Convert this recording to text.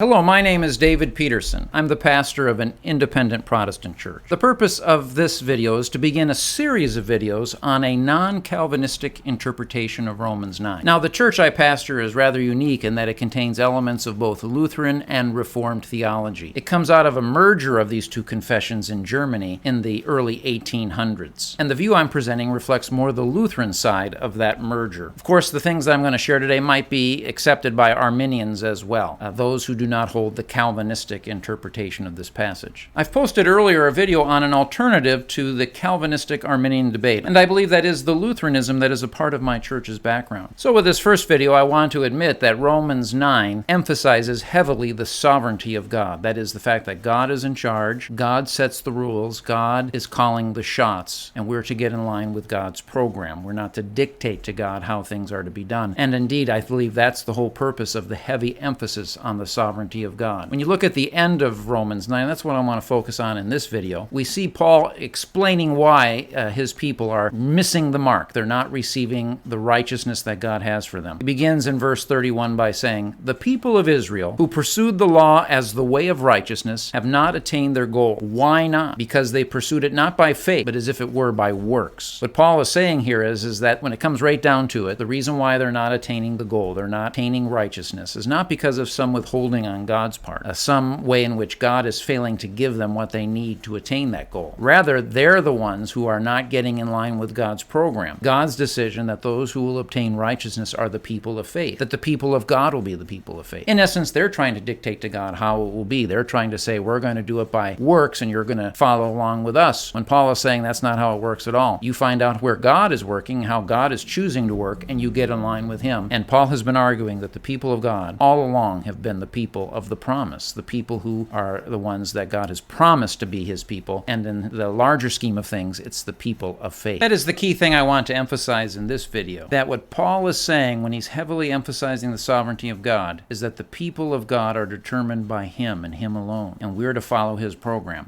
Hello, my name is David Peterson. I'm the pastor of an independent Protestant church. The purpose of this video is to begin a series of videos on a non-Calvinistic interpretation of Romans 9. Now, the church I pastor is rather unique in that it contains elements of both Lutheran and Reformed theology. It comes out of a merger of these two confessions in Germany in the early 1800s. And the view I'm presenting reflects more the Lutheran side of that merger. Of course, the things that I'm going to share today might be accepted by Arminians as well, those who do not hold the Calvinistic interpretation of this passage. I've posted earlier a video on an alternative to the Calvinistic Arminian debate, and I believe that is the Lutheranism that is a part of my church's background. So with this first video, I want to admit that Romans 9 emphasizes heavily the sovereignty of God. That is, the fact that God is in charge, God sets the rules, God is calling the shots, and we're to get in line with God's program. We're not to dictate to God how things are to be done. And indeed, I believe that's the whole purpose of the heavy emphasis on the sovereignty of God. When you look at the end of Romans 9, that's what I want to focus on in this video. We see Paul explaining why his people are missing the mark. They're not receiving the righteousness that God has for them. He begins in verse 31 by saying, "The people of Israel, who pursued the law as the way of righteousness, have not attained their goal." Why not? Because they pursued it not by faith, but as if it were by works. What Paul is saying here is that when it comes right down to it, the reason why they're not attaining the goal, they're not attaining righteousness, is not because of some withholding on God's part, some way in which God is failing to give them what they need to attain that goal. Rather, they're the ones who are not getting in line with God's program. God's decision that those who will obtain righteousness are the people of faith, that the people of God will be the people of faith. In essence, they're trying to dictate to God how it will be. They're trying to say, we're going to do it by works and you're going to follow along with us. When Paul is saying that's not how it works at all. You find out where God is working, how God is choosing to work, and you get in line with him. And Paul has been arguing that the people of God all along have been the people of the promise, the people who are the ones that God has promised to be his people, and in the larger scheme of things, it's the people of faith. That is the key thing I want to emphasize in this video, that what Paul is saying when he's heavily emphasizing the sovereignty of God is that the people of God are determined by him and him alone, and we're to follow his program.